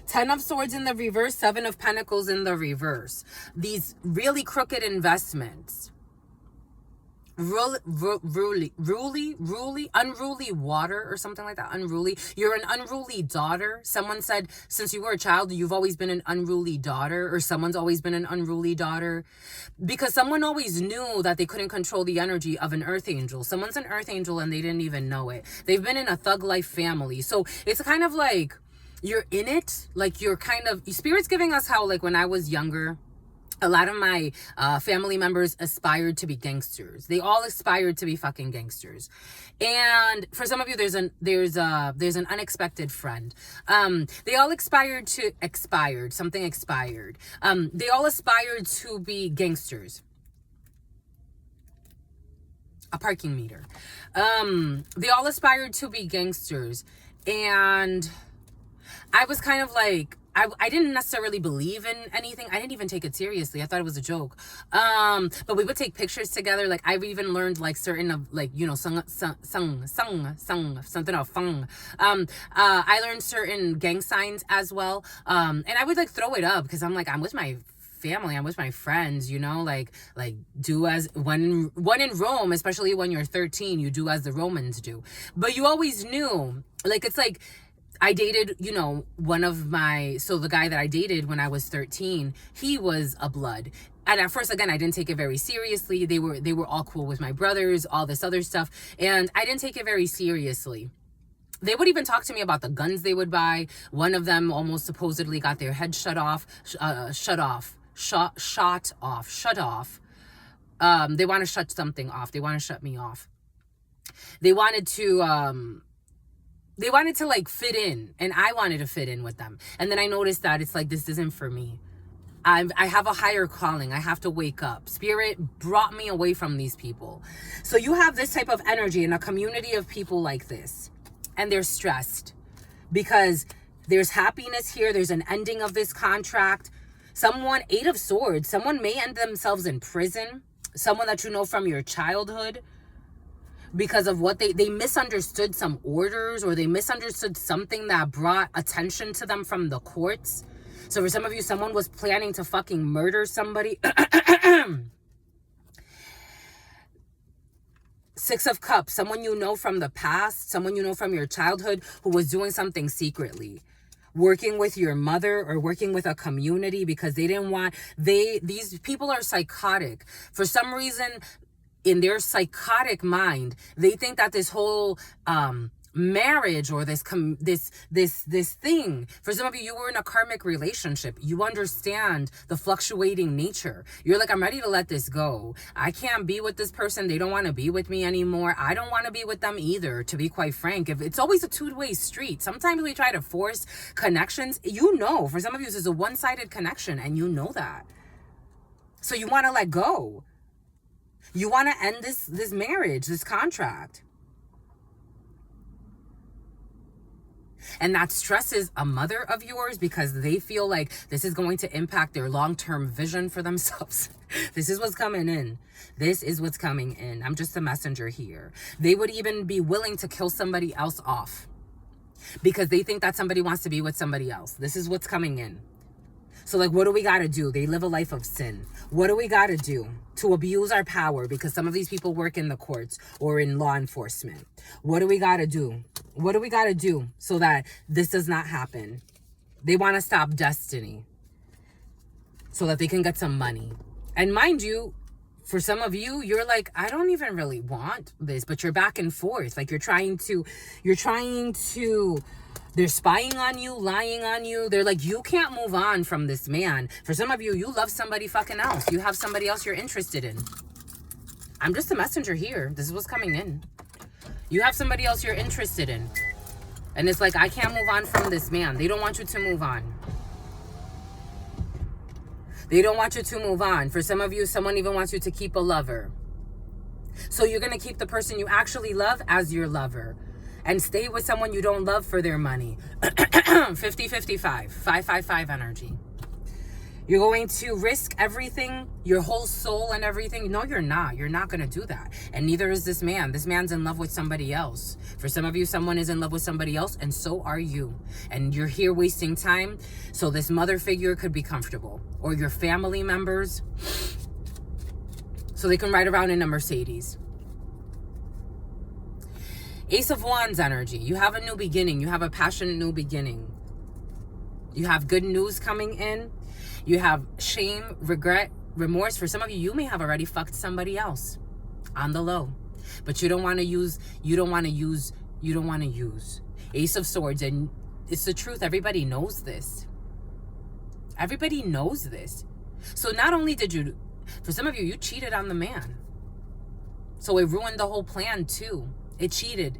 10 of Swords in the reverse, 7 of Pentacles in the reverse. These really crooked investments. Unruly water or something like that. Unruly. You're an unruly daughter. Someone said since you were a child, you've always been an unruly daughter, or someone's always been an unruly daughter, because someone always knew that they couldn't control the energy of an earth angel. Someone's an earth angel and they didn't even know it. They've been in a thug life family. So it's kind of like you're in it. Like you're kind of, Spirit's giving us how like when I was younger, a lot of my family members aspired to be gangsters. They all aspired to be fucking gangsters. And for some of you, there's an unexpected friend. They all something expired. They all aspired to be gangsters. A parking meter. They all aspired to be gangsters. And I was kind of like, I didn't necessarily believe in anything. I didn't even take it seriously. I thought it was a joke. But we would take pictures together. Like I've even learned like certain of like, you know, something of fang. I learned certain gang signs as well. And I would like throw it up because I'm like, I'm with my family, I'm with my friends, you know, like do as when in Rome, especially when you're 13, you do as the Romans do. But you always knew, like, it's like, I dated, you know, the guy that I dated when I was 13, he was a blood. And at first, again, I didn't take it very seriously. They were all cool with my brothers, all this other stuff. And I didn't take it very seriously. They would even talk to me about the guns they would buy. One of them almost supposedly got their head shut off. They want to shut something off. They want to shut me off. They wanted to like fit in, and I wanted to fit in with them. And then I noticed that it's like, this isn't for me. I have a higher calling. I have to wake up. Spirit brought me away from these people. So you have this type of energy in a community of people like this, and they're stressed because there's happiness here. There's an ending of this contract. 8 of Swords. Someone may end themselves in prison. Someone that you know from your childhood. Because of what they misunderstood some orders, or they misunderstood something that brought attention to them from the courts. So for some of you, someone was planning to fucking murder somebody. 6 of Cups, someone you know from the past, someone you know from your childhood who was doing something secretly. Working with your mother or working with a community because they didn't want, these people are psychotic. For some reason, in their psychotic mind, they think that this whole marriage or this thing, for some of you were in a karmic relationship. You understand the fluctuating nature. You're like, I'm ready to let this go. I can't be with this person. They don't want to be with me anymore. I don't want to be with them either, to be quite frank. If it's always a two-way street. Sometimes we try to force connections. You know, for some of you, this is a one-sided connection, and you know that. So you want to let go. You want to end this marriage, this contract. And that stresses a mother of yours because they feel like this is going to impact their long-term vision for themselves. This is what's coming in. This is what's coming in. I'm just a messenger here. They would even be willing to kill somebody else off because they think that somebody wants to be with somebody else. This is what's coming in. So like, what do we got to do? They live a life of sin. What do we got to do to abuse our power? Because some of these people work in the courts or in law enforcement. What do we got to do? What do we got to do so that this does not happen? They want to stop destiny so that they can get some money. And mind you, for some of you, you're like, I don't even really want this, but you're back and forth. Like you're trying to, they're spying on you, lying on you. They're like, you can't move on from this man. For some of you, you love somebody fucking else. You have somebody else you're interested in. I'm just a messenger here. This is what's coming in. You have somebody else you're interested in. And it's like, I can't move on from this man. They don't want you to move on. They don't want you to move on. For some of you, someone even wants you to keep a lover. So you're going to keep the person you actually love as your lover. And stay with someone you don't love for their money. 50-55. 5-5-5 energy. You're going to risk everything, your whole soul and everything. No, you're not. You're not going to do that. And neither is this man. This man's in love with somebody else. For some of you, someone is in love with somebody else, and so are you. And you're here wasting time. So this mother figure could be comfortable. Or your family members. So they can ride around in a Mercedes. Ace of Wands energy. You have a new beginning. You have a passionate new beginning. You have good news coming in. You have shame, regret, remorse. For some of you, you may have already fucked somebody else on the low. But you don't want to use. Ace of Swords. And it's the truth. Everybody knows this. Everybody knows this. So not only did you, for some of you, you cheated on the man. So it ruined the whole plan too. It cheated.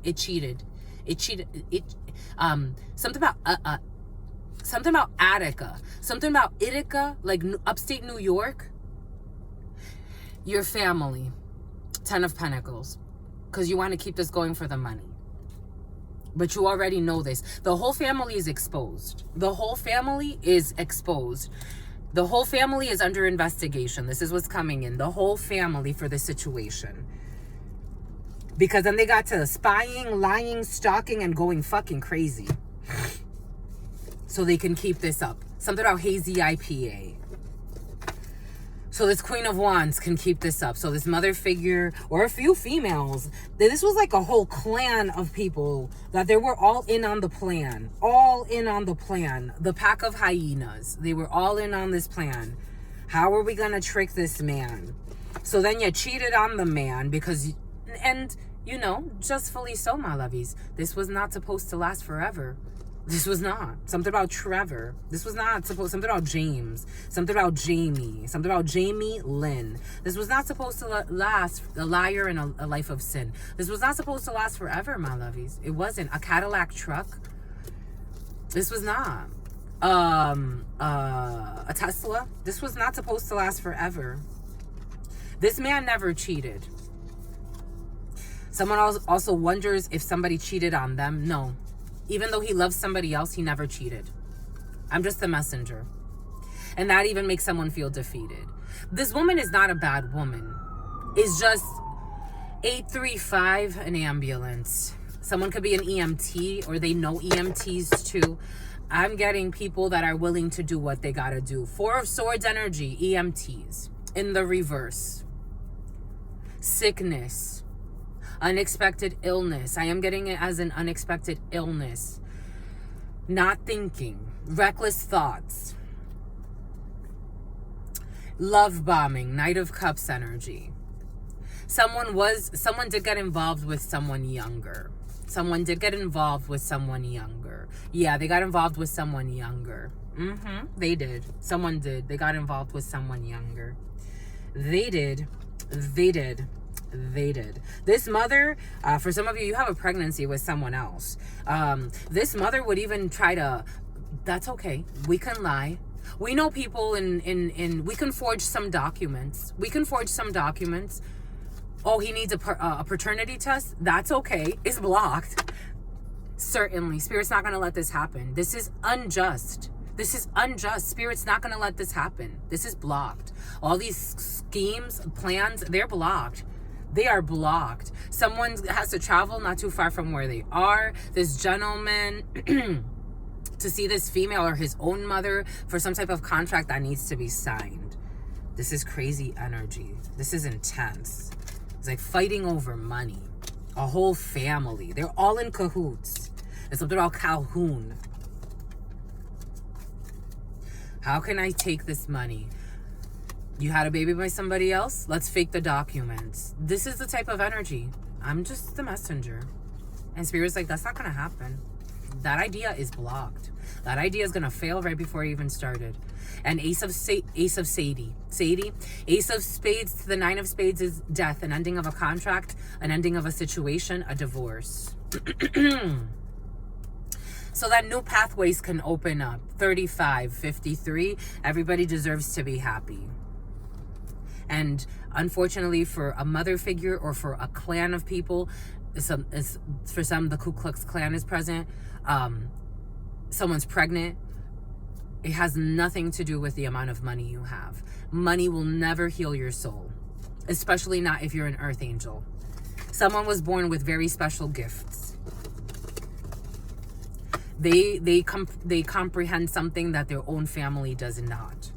Something about Attica. Something about Ithaca, like upstate New York. Your family. 10 of Pentacles. Because you want to keep this going for the money. But you already know this. The whole family is exposed. The whole family is exposed. The whole family is under investigation. This is what's coming in. The whole family for this situation. Because then they got to spying, lying, stalking, and going fucking crazy. So they can keep this up. Something about hazy IPA. So this Queen of Wands can keep this up. So this mother figure, or a few females. This was like a whole clan of people that they were all in on the plan. All in on the plan. The pack of hyenas. They were all in on this plan. How are we going to trick this man? So then you cheated on the man because... And, you know, justfully so, my lovies. This was not supposed to last forever. This was not. Something about Trevor. This was not supposed... Something about James. Something about Jamie. Something about Jamie Lynn. This was not supposed to last. A liar in a life of sin. This was not supposed to last forever, my lovies. It wasn't. A Cadillac truck. This was not. A Tesla. This was not supposed to last forever. This man never cheated. Someone also wonders if somebody cheated on them. No. Even though he loves somebody else, he never cheated. I'm just a messenger. And that even makes someone feel defeated. This woman is not a bad woman. It's just 835, an ambulance. Someone could be an EMT, or they know EMTs too. I'm getting people that are willing to do what they gotta do. 4 of Swords energy, EMTs. In the reverse. Sickness. Unexpected illness. I am getting it as an unexpected illness. Not thinking. Reckless thoughts. Love bombing. Knight of Cups energy. Someone did get involved with someone younger. Someone did get involved with someone younger. Yeah, they got involved with someone younger. They did. Someone did. They got involved with someone younger. They did. This mother, for some of you, you have a pregnancy with someone else. This mother would even try to, that's okay. We can lie. We know people we can forge some documents. Oh, he needs a paternity test? That's okay. It's blocked. Certainly. Spirit's not going to let this happen. This is unjust. Spirit's not going to let this happen. This is blocked. All these schemes, plans, they're blocked. They are blocked. Someone has to travel not too far from where they are. This gentleman to see this female or his own mother for some type of contract that needs to be signed. This is crazy energy. This is intense. It's like fighting over money. A whole family. They're all in cahoots. It's something about Calhoun. How can I take this money? You had a baby by somebody else? Let's fake the documents. This is the type of energy. I'm just the messenger. And Spirit's like, that's not going to happen. That idea is blocked. That idea is going to fail right before it even started. And Ace of Spades to the 9 of Spades is death, an ending of a contract, an ending of a situation, a divorce. So that new pathways can open up. 35, 53, everybody deserves to be happy. And unfortunately for a mother figure or for a clan of people, for some the Ku Klux Klan is present, someone's pregnant, it has nothing to do with the amount of money you have. Money will never heal your soul, especially not if you're an earth angel. Someone was born with very special gifts. They comprehend something that their own family does not.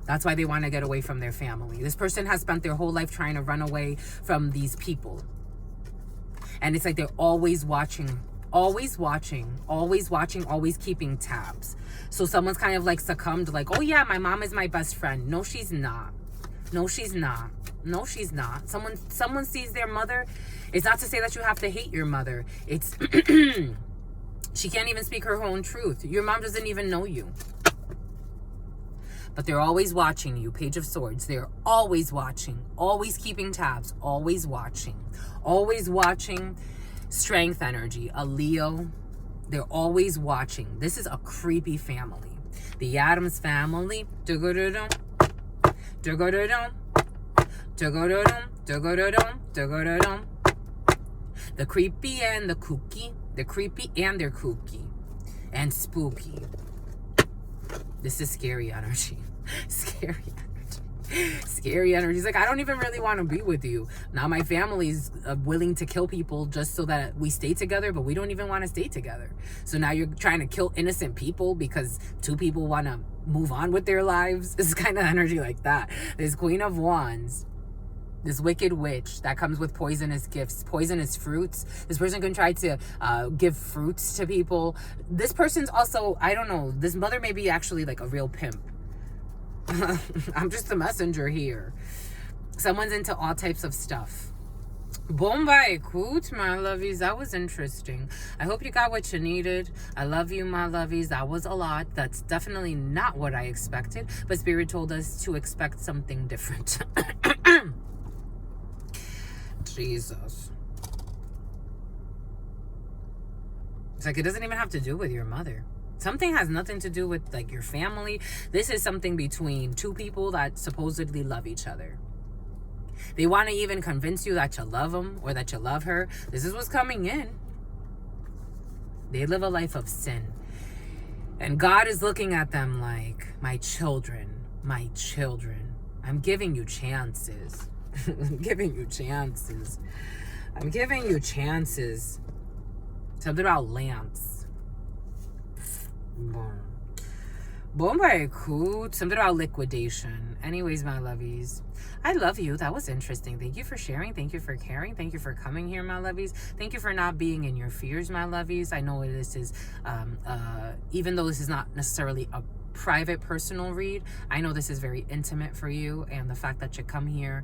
That's why they want to get away from their family. This person has spent their whole life trying to run away from these people. And it's like they're always watching, always keeping tabs. So someone's kind of like succumbed, like, oh yeah, my mom is my best friend. No, she's not. No, she's not. No, she's not. Someone sees their mother. It's not to say that you have to hate your mother. It's she can't even speak her own truth. Your mom doesn't even know you. But they're always watching you. Page of Swords. They're always watching. Always keeping tabs. Always watching. Always watching. Strength energy. A Leo. They're always watching. This is a creepy family. The Addams family. The creepy and the kooky. The creepy and they're kooky. And spooky. This is scary energy. Scary energy. Scary energy. It's like, I don't even really want to be with you. Now my family's willing to kill people just so that we stay together, but we don't even want to stay together. So now you're trying to kill innocent people because two people want to move on with their lives. It's kind of energy like that. This Queen of Wands. This wicked witch that comes with poisonous gifts, poisonous fruits. This person can try to give fruits to people. This person's also, I don't know, this mother may be actually like a real pimp. I'm just the messenger here. Someone's into all types of stuff. Bombay, coot, my lovies. That was interesting. I hope you got what you needed. I love you, my lovies. That was a lot. That's definitely not what I expected. But Spirit told us to expect something different. Jesus. It's like it doesn't even have to do with your mother. Something has nothing to do with like your family. This is something between two people that supposedly love each other. They want to even convince you that you love them or that you love her. This is what's coming in. They live a life of sin. And God is looking at them like, my children, I'm giving you chances. I'm giving you chances. I'm giving you chances. Something about lamps. Bombay cool. Something about liquidation. Anyways, my lovies, I love you. That was interesting. Thank you for sharing. Thank you for caring. Thank you for coming here, my lovies. Thank you for not being in your fears, my lovies. I know this is, even though this is not necessarily a private personal read, I know this is very intimate for you, and the fact that you come here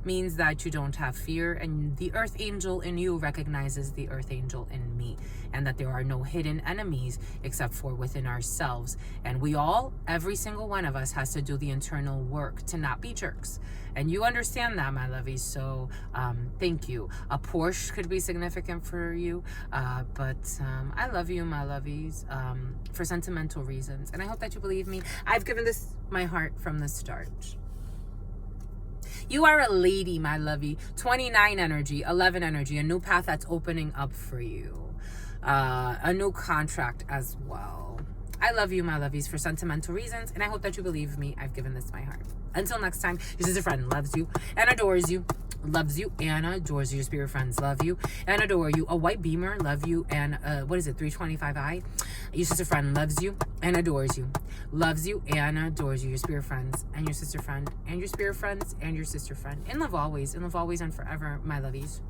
means that you don't have fear, and the earth angel in you recognizes the earth angel in me, and that there are no hidden enemies except for within ourselves. And we all, every single one of us, has to do the internal work to not be jerks, and you understand that, my lovies. So thank you. A Porsche could be significant for you, but I love you, my lovies, for sentimental reasons, and I hope that you believe me. I've given this my heart from the start. You are a lady, my lovey. 29 energy, 11 energy, a new path that's opening up for you. A new contract as well. I love you, my lovies, for sentimental reasons, and I hope that you believe me. I've given this my heart. Until next time, your sister friend loves you and adores you. Loves you and adores you. Your spirit friends love you and adore you. A white Beamer, love you, and what is it, 325i? Your sister friend loves you and adores you. Loves you and adores you. Your spirit friends and your sister friend and your spirit friends and your sister friend. In love always and forever, my lovies.